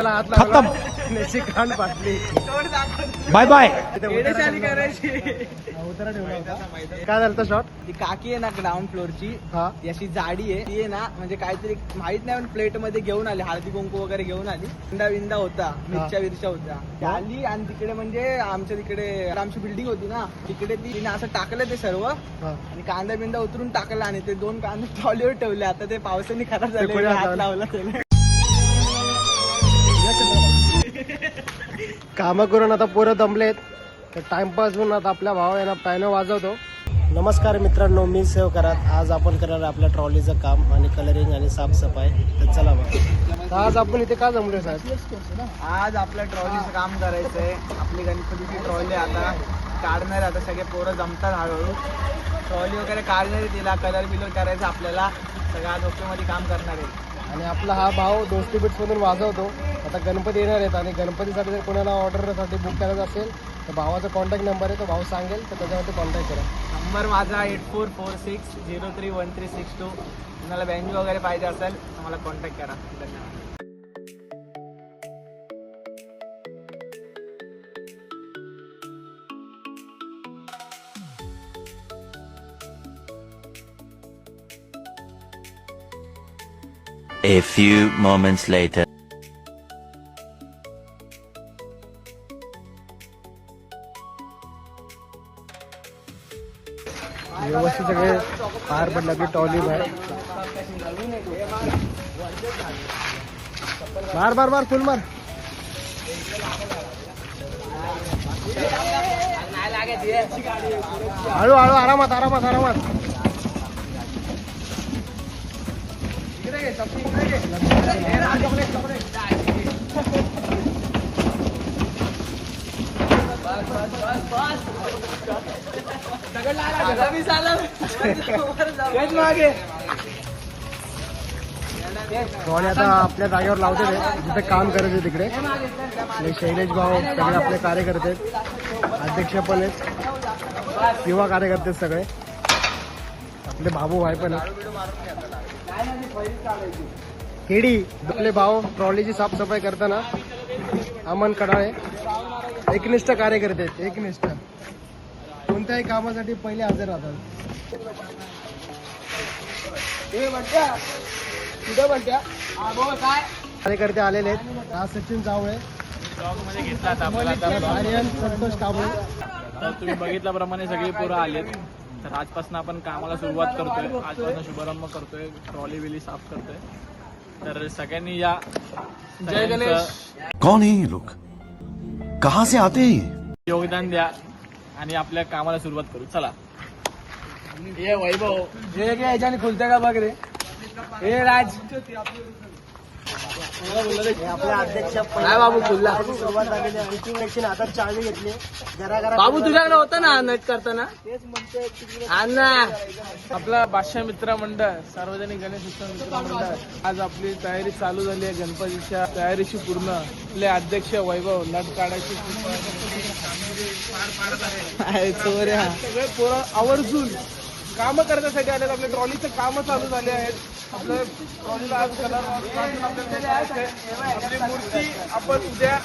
खत्म. Bye bye. काय झालं शॉट? ती काकी आहे ना ग्राउंड फ्लोअरची, ती अशी जाडी आहे, ती आहे ना म्हणजे काहीतरी माहित नाही, प्लेट मध्ये घेऊन आली, हळदी कुंकू वगैरे घेऊन आली, विंदा विंदा होता, मिरच्या विरच्या होत्या, ती आली आणि तिकडे म्हणजे आमच्या तिकडे आमची बिल्डिंग होती ना, तिकडे तिने असं टाकलं ते सर्व आणि कांदा बिंदा उतरून टाकला आणि ते 2 कांदे ट्रॉलीवर ठेवले. आता ते पावसाने खराब झाले, हात लावला त्याने. काम करून आता पोरं दमलेत, तर टाइमपास म्हणून आता आपल्या भावा यांना पॅनो वाजवतो. नमस्कार मित्रांनो, मी सेव करत. आज आपण करणार आपल्या ट्रॉलीचं काम आणि कलरिंग आणि साफसफाई. तर चला मग आज आपण इथे का जमलोय साहेब? आज आपल्या ट्रॉलीचं काम करायचंय. आपली गणपतीची ट्रॉली आता काढणार, आता सगळे पोरं जमतात हळूहळू. ट्रॉली वगैरे काढणार, तिला कलर बिलर करायचं आपल्याला, सगळं आज ओकेमध्ये काम करणार आहे. आणि आपला हा भाऊ दोस्ती बिट्स मधून वाजवतो. आता गणपती येणार आहेत आणि गणपतीसाठी जर कोणाला ऑर्डरसाठी बुक करायचं असेल तर भावाचा कॉन्टॅक्ट नंबर आहे, तो भाऊ सांगेल, तर त्याच्यावरती कॉन्टॅक्ट करा. नंबर माझा 8446031362. तुम्हाला बँजो वगैरे पाहिजे असेल तर मला कॉन्टॅक्ट करा. धन्यवाद. A few moments later. व्यवस्थित सगळे पार पडला की टॉली बाहेर. बार बार बार फुल मार. हळू हळू आरामात आरामात आरामात. ट्रॉली आता आपल्या जागेवर लावते ते, जिथे काम करायचे तिकडे. आणि शैलेश भाऊ सगळे आपले कार्यकर्ते, अध्यक्ष पण आहेत, युवा कार्यकर्ते सगळे, आपले बाबू भाई पण आहेत. केडी आपले भाऊ ट्रॉलीची साफसफाई करताना अमन कडाळे एकनिष्ठ कार्यकर्ते आहेत. एकनिष्ठ कोणत्याही कामासाठी पहिले हजर राहतात. कार्यकर्ते आलेले आहेत. आज सचिन चावळे, आर्यन संतोष कांबळे. तर तुम्ही बघितल्याप्रमाणे सगळी पोरं आलेत. तर आजपासून आपण कामाला सुरुवात करतोय, आजपासून शुभारंभ करतोय, ट्रॉली बिली साफ करतोय. तर सगळ्यांनी या. जय गणेश. कौन है ये लोग? कहाँ से आते हैं ये? योगदान द्या आणि आपल्या कामाला सुरुवात करू. चला. ये वैभव, जे काय याच्याने खुलतंय का बघ रे. हे राज, आपले अध्यक्ष काय बाबू खुलला. सुरुवात झालेली आहे. आणखी आता चावी घेतली. घरा बाबू तुझ्याकडे होता ना नट करताना. ना आपला बादशाह मित्र मंडळ, सार्वजनिक गणेश उत्सव मित्र मंडळ, आज आपली तयारी चालू झाली आहे. गणपतीच्या तयारीशी पूर्ण आपले अध्यक्ष वैभव नट काढायची सगळे पोरं आवर्जून काम करण्यासाठी आले. आपल्या ट्रॉलीचं काम चालू झाले आहेत. आपल्या ट्रॉलीला आज कलर आपली मूर्ती आपण उद्या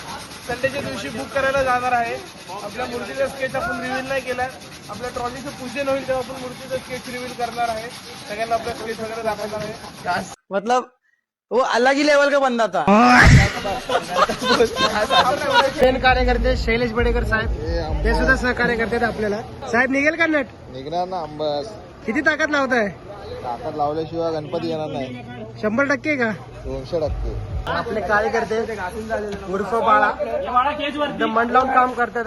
संडेच्या दिवशी बुक करायला जाणार आहे. आपल्या मूर्तीचा स्केच आपण रिव्हील नाही केलाय. आपल्या ट्रॉलीचं पूजन होईल तेव्हा आपण मूर्तीचा स्केच रिव्हील करणार आहे. सगळ्यांना आपला स्केच वगैरे दाखवणार आहे. मतलब वो अलग ही लेवल का बंदा था. मेन कार्यकर्ते शैलेश बडेकर साहेब, ते सुद्धा सहकार्य करतात आपल्याला. साहेब निघेल का नट? निघणार ना अंबस. किती ताकद लावताय? ताकद लावल्याशिवाय गणपती येणार नाही. 100% का? 200%. आपले कार्यकर्ते उर्फ बाळा एकदम मन लावून काम करतात.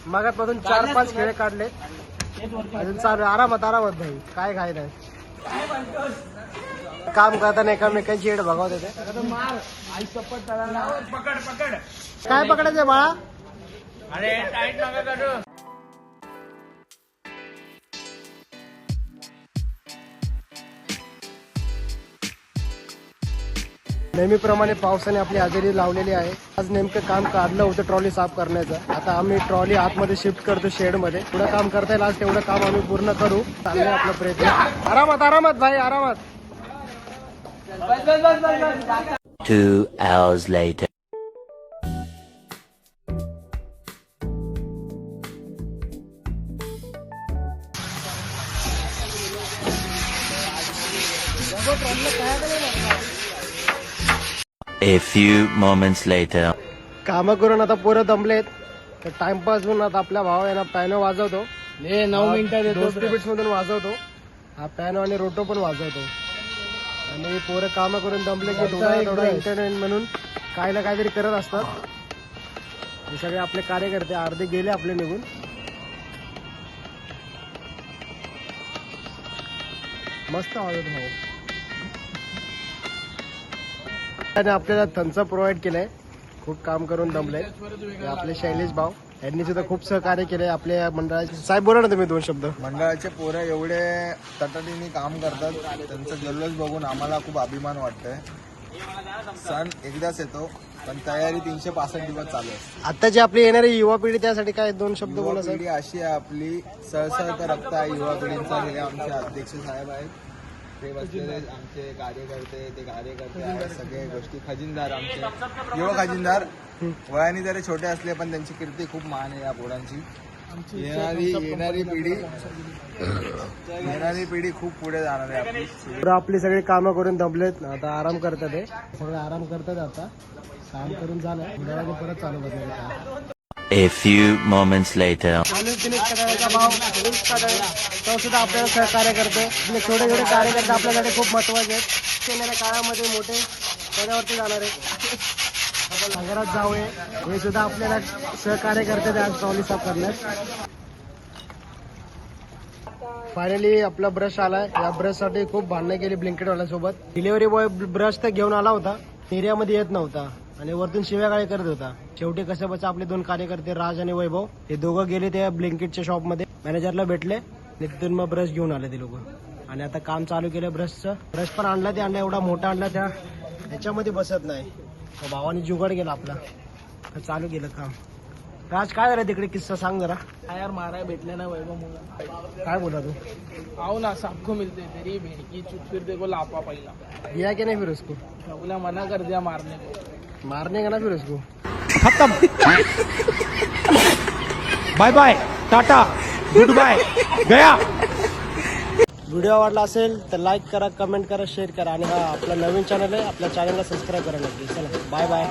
मगातपासून 4-5 खेळ काढले. अजून चालू आरामात आरामात भाई, काय काय नाही. काम करताना एकामेकांची एड बघावत होते. काय पकडायचं बाळा? नेहमीप्रमाणे पावसाने आपली हजेरी लावलेली आहे. आज नेमकं काम काढलं होतं ट्रॉली साफ करण्याचं. आता आम्ही ट्रॉली आतमध्ये शिफ्ट करतो शेडमध्ये. पुढं काम करता येईल आज तेवढं काम आम्ही पूर्ण करू. चाललंय आपला प्रयत्न. आरामात आरामात भाई आरामात. 2 hours later. A few moments later. कामं करून आता पोरं दमलेत तर टाइमपास म्हणून आता आपल्या भावा यांना पॅनो वाजवतो 9 मिनिटात दोस्ती बीट्स मधून वाजवतो हा पॅनो आणि रोटो पण वाजवतो आणि पोरं कामं करून दमले की थोडा इंटरनेट म्हणून काय ना काहीतरी करत असतात. हे सगळे आपले कार्यकर्ते अर्धे गेले आपले निघून. मस्त वाजत भाऊ. आणि आपल्याला थम्सअप प्रोव्हाइड केलंय. खूप काम करून दमले आपले शैलेश भाऊ यांनी सुद्धा खूप सहकार्य केले आपल्या मंडळाचे. साहेब बोला ना तुम्ही 2 शब्द. मंडळाचे पोरं एवढे तटाटीने काम करतात, त्यांचा जल्लोष बघून आम्हाला खूप अभिमान वाटतोय. सण एकदाच येतो पण तयारी 365 दिवस चालू असते. आता जी आपली येणारी युवा पिढी त्यासाठी काय 2 शब्द युवा बोला साहेब. पिढी अशी आहे आपली, सळसळतं रक्त आहे युवा पिढींचा. हे आमचे अध्यक्ष साहेब आहेत, ते बसलेले आमचे कार्यकर्ते, ते कार्यकर्ते आहेत सगळे गोष्टी. खजिनदार आमचे युवा खजिनदार वयाने जरी छोटे असले पण त्यांची कीर्ती खूप मान आहे या पोरांची. येणारी पिढी खूप पुढे जाणार आहे आपली. आपली सगळी कामं करून दमलेत आता आराम करतात. हे सगळे आराम करतात. आता काम करून झालं मंडळाने परत चालू करणार. A few moments later. तो सुद्धा आपल्याला सहकार्य करते. आपले छोटे छोटे कार्यकर्ते आपल्यासाठी खूप महत्वाचे आहेत. येणाऱ्या काळामध्ये मोठे पदावरती जाणार आहेत. नगरात जावे हे सुद्धा आपल्याला सहकार्य करतात आज ट्रॉली साफ करण्यात. फायनली आपला ब्रश आलाय. या ब्रश साठी खूप भांडणं केली ब्लिंकेटवाल्यासोबत. डिलिव्हरी बॉय ब्रश तर घेऊन आला होता, एरियामध्ये येत नव्हता आणि वरतून शिव्यागाळी करत होता. शेवटी कसं बस आपले 2 कार्यकर्ते राज आणि वैभव हे दोघं गेले त्या ब्लिंकेटच्या शॉप मध्ये, मॅनेजरला भेटले, तिथून मग ब्रश घेऊन आले ते लोक आणि आता काम चालू केलं ब्रशचं. ब्रश पण आणला, ते आणला एवढा मोठा आणला त्या ह्याच्यामध्ये बसत नाही. भावाने जुगाड केला आपला, तर चालू केलं काम. राज काय झालं तिकडे, किस्सा सांग जरा. यार मारा भेटले ना वैभव मुला. काय बोला तू. आओ ना सबको मिलते तेरी भेड़की चुप फिर देखो लापा पहिला. दिया की नहीं फिर उसको, बोला मना कर दिया मारने को. मारने का ना फिर उसको. Bye bye tata good bye गया. व्हिडिओ आवडला असेल तर लाईक करा, कमेंट करा, शेअर करा आणि हा आपला नवीन चॅनल आहे, आपल्या चॅनलला सबस्क्राईब करा नक्की. चला बाय बाय.